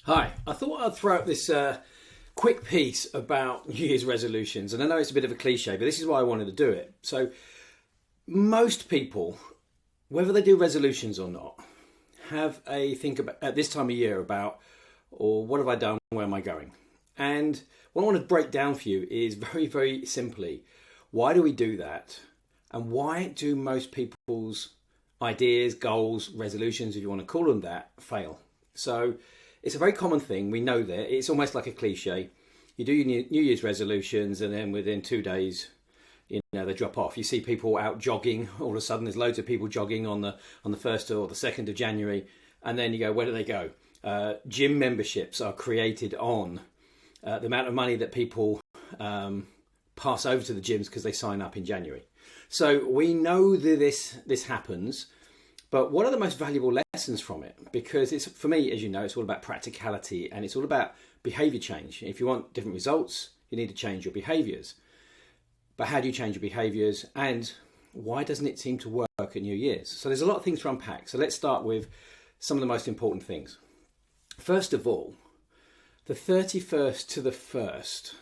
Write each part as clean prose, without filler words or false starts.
Hi, I thought I'd throw out this quick piece about New Year's resolutions, and I know it's a bit of a cliche, but this is why I wanted to do it. So, most people, whether they do resolutions or not, have a think about at this time of year about, or what have I done, where am I going? And what I want to break down for you is very, very simply, why do we do that? And why do most people's ideas, goals, resolutions, if you want to call them that, fail? So, it's a very common thing. We know that. It's almost like a cliche. You do your New Year's resolutions, and then within 2 days, they drop off. You see people out jogging. All of a sudden, there's loads of people jogging on the 1st or the 2nd of January, and then you go, where do they go? Gym memberships are created on the amount of money that people pass over to the gyms because they sign up in January. So we know that this happens. But what are the most valuable lessons from it? Because it's, for me, as you know, it's all about practicality and it's all about behaviour change. If you want different results, you need to change your behaviours. But how do you change your behaviours, and why doesn't it seem to work at New Year's? So there's a lot of things to unpack. So let's start with some of the most important things. First of all, the 31st to the 1st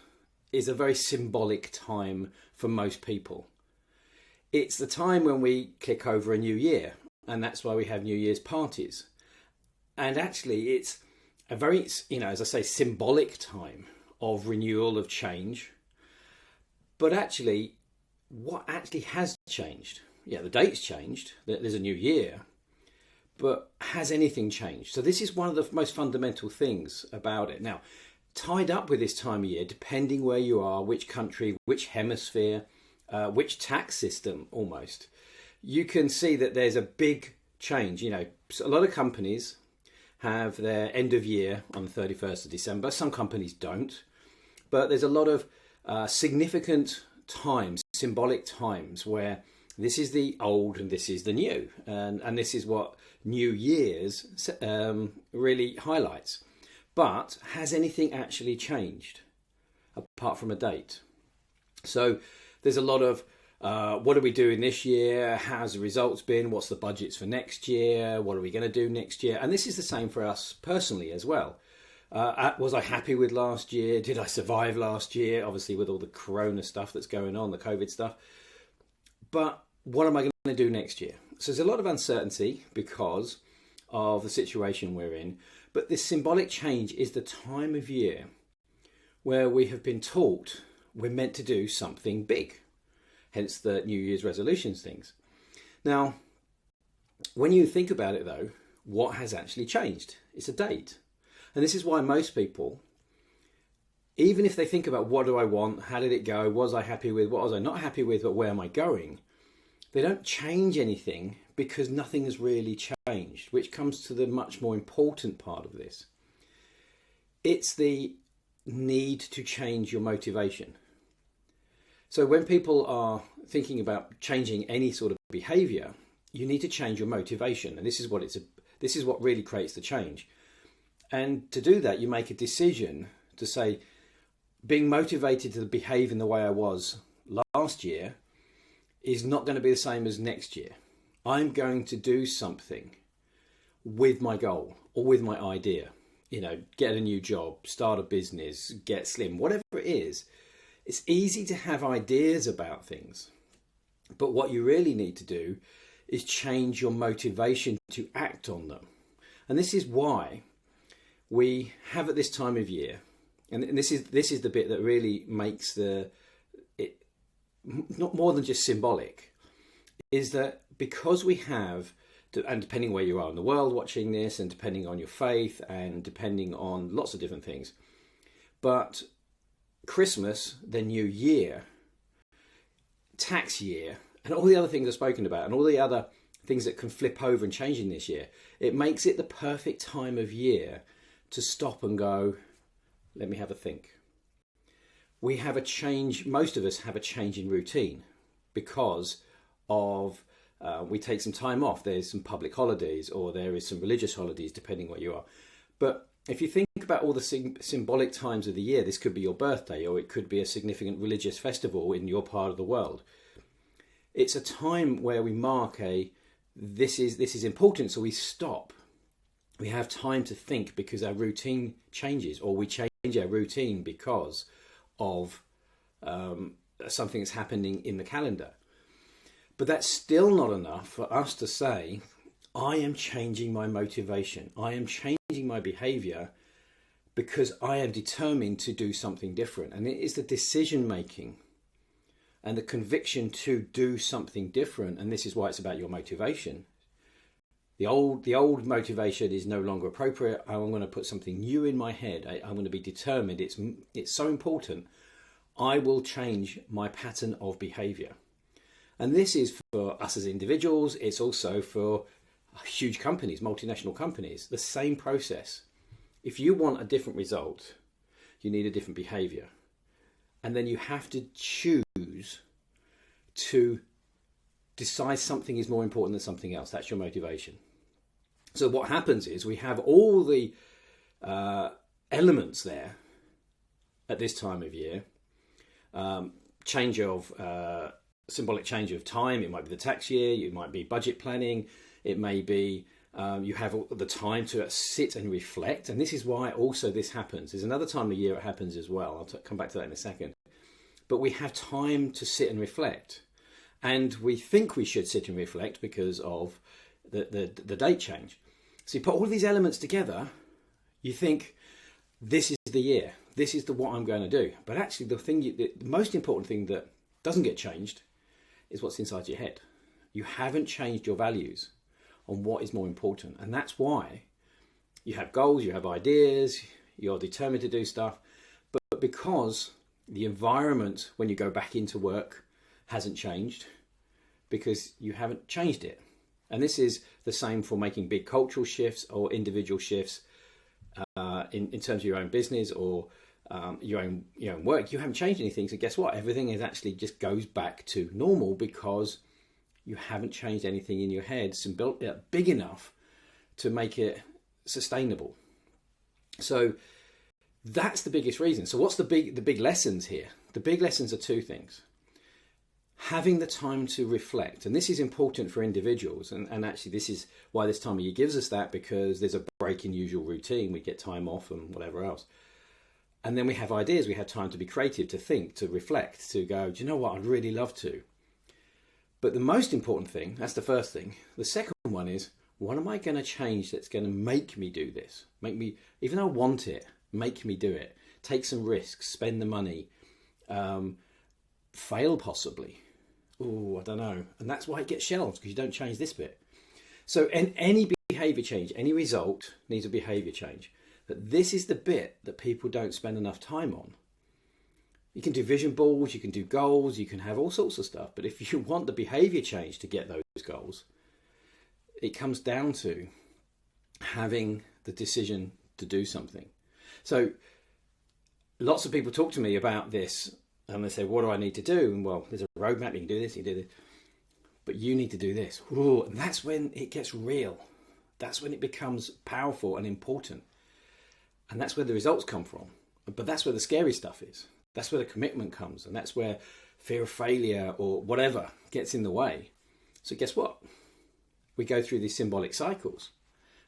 is a very symbolic time for most people. It's the time when we kick over a new year. And that's why we have New Year's parties. And actually, it's a very, as I say, symbolic time of renewal, of change. But actually, what actually has changed? Yeah, the date's changed. There's a new year. But has anything changed? So this is one of the most fundamental things about it. Now, tied up with this time of year, depending where you are, which country, which hemisphere, which tax system almost, you can see that there's a big change. A lot of companies have their end of year on the 31st of December. Some companies don't. But there's a lot of significant times, symbolic times, where this is the old and this is the new. And this is what New Year's really highlights. But has anything actually changed apart from a date? So there's a lot of what are we doing this year? How's the results been? What's the budgets for next year? What are we going to do next year? And this is the same for us personally as well. Was I happy with last year? Did I survive last year? Obviously with all the corona stuff that's going on, the COVID stuff. But what am I going to do next year? So there's a lot of uncertainty because of the situation we're in. But this symbolic change is the time of year where we have been taught we're meant to do something big. Hence the New Year's resolutions things. Now, when you think about it though, what has actually changed? It's a date. And this is why most people, even if they think about what do I want, how did it go, was I happy with, what was I not happy with, but where am I going? They don't change anything because nothing has really changed, which comes to the much more important part of this. It's the need to change your motivation. So when people are thinking about changing any sort of behaviour, you need to change your motivation, and this is what really creates the change. And to do that, you make a decision to say, being motivated to behave in the way I was last year is not going to be the same as next year. I'm going to do something with my goal or with my idea. Get a new job, start a business, get slim, whatever it is. It's easy to have ideas about things, but what you really need to do is change your motivation to act on them. And this is why we have at this time of year, and this is the bit that really makes it not more than just symbolic, is that because we have, and depending where you are in the world watching this, and depending on your faith, and depending on lots of different things, but Christmas, the New Year, tax year, and all the other things I've spoken about, and all the other things that can flip over and change in this year, it makes it the perfect time of year to stop and go, let me have a think. We have a change, most of us have a change in routine because of, we take some time off, there's some public holidays, or there is some religious holidays, depending where you are. But if you think about all the symbolic times of the year, this could be your birthday, or it could be a significant religious festival in your part of the world. It's a time where we mark this is important, so we stop We have time to think because our routine changes, or we change our routine because of something that's happening in the calendar. But that's still not enough for us to say, I am changing my motivation. I am changing my behavior because I am determined to do something different. And it is the decision making and the conviction to do something different. And this is why it's about your motivation. The old motivation is no longer appropriate. I'm going to put something new in my head. I'm going to be determined. It's so important. I will change my pattern of behavior. And this is for us as individuals. It's also for huge companies, multinational companies, the same process. If you want a different result, you need a different behavior. And then you have to choose to decide something is more important than something else. That's your motivation. So what happens is we have all the elements there at this time of year. Symbolic change of time. It might be the tax year. It might be budget planning. It may be you have the time to sit and reflect. And this is why also this happens. There's another time of year it happens as well. I'll come back to that in a second. But we have time to sit and reflect. And we think we should sit and reflect because of the date change. So you put all of these elements together, you think, this is the year. This is what I'm going to do. But actually the most important thing that doesn't get changed is what's inside your head. You haven't changed your values on what is more important. And that's why you have goals, you have ideas, you're determined to do stuff. But because the environment when you go back into work hasn't changed, because you haven't changed it. And this is the same for making big cultural shifts or individual shifts in terms of your own business or your own work. You haven't changed anything. So guess what? Everything is actually just goes back to normal because you haven't changed anything in your head big enough to make it sustainable. So that's the biggest reason. So what's the big lessons here? The big lessons are two things. Having the time to reflect, and this is important for individuals, and actually this is why this time of year gives us that, because there's a break in usual routine, we get time off and whatever else. And then we have ideas, we have time to be creative, to think, to reflect, to go, do you know what, I'd really love to. But the most important thing, that's the first thing. The second one is, what am I going to change that's going to make me do this? Make me, even though I want it, make me do it. Take some risks, spend the money, fail possibly. Oh, I don't know. And that's why it gets shelved, because you don't change this bit. So any behaviour change, any result needs a behaviour change. But this is the bit that people don't spend enough time on. You can do vision boards, you can do goals, you can have all sorts of stuff. But if you want the behaviour change to get those goals, it comes down to having the decision to do something. So lots of people talk to me about this and they say, what do I need to do? And well, there's a roadmap, you can do this, you can do this. But you need to do this. Ooh, and that's when it gets real. That's when it becomes powerful and important. And that's where the results come from. But that's where the scary stuff is. That's where the commitment comes. And that's where fear of failure or whatever gets in the way. So guess what? We go through these symbolic cycles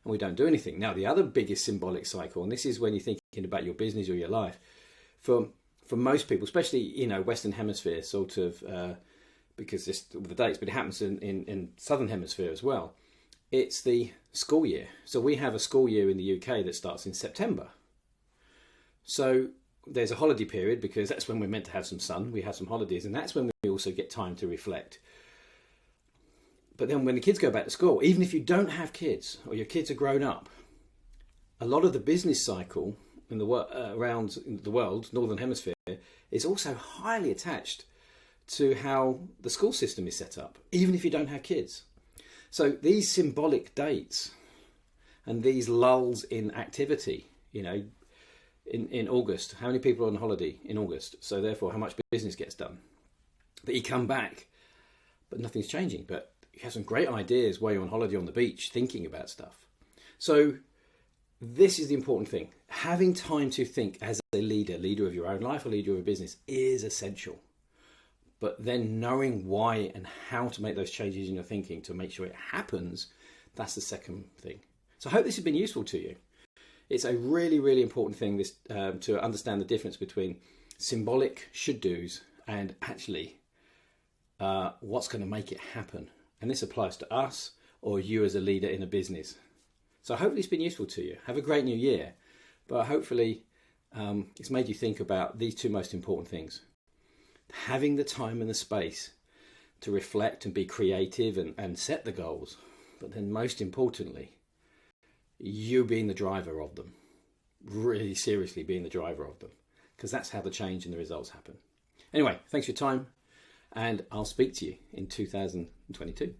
and we don't do anything. Now, the other biggest symbolic cycle, and this is when you're thinking about your business or your life, for most people, especially, Western Hemisphere, sort of, because this with the dates, but it happens in Southern Hemisphere as well. It's the school year. So we have a school year in the UK that starts in September. So there's a holiday period because that's when we're meant to have some sun. We have some holidays, and that's when we also get time to reflect. But then when the kids go back to school, even if you don't have kids or your kids are grown up, a lot of the business cycle in around the world, Northern Hemisphere, is also highly attached to how the school system is set up, even if you don't have kids. So these symbolic dates and these lulls in activity, in August, how many people are on holiday in August? So therefore, how much business gets done? But you come back, but nothing's changing. But you have some great ideas while you're on holiday on the beach, thinking about stuff. So this is the important thing. Having time to think as a leader of your own life, a leader of a business, is essential. But then knowing why and how to make those changes in your thinking to make sure it happens, that's the second thing. So I hope this has been useful to you. It's a really, really important thing to understand the difference between symbolic should-dos and actually what's going to make it happen. And this applies to us or you as a leader in a business. So hopefully it's been useful to you. Have a great new year. But hopefully it's made you think about these two most important things. Having the time and the space to reflect and be creative and set the goals. But then most importantly, you being the driver of them. Really seriously being the driver of them. Because that's how the change and the results happen. Anyway, thanks for your time. And I'll speak to you in 2022.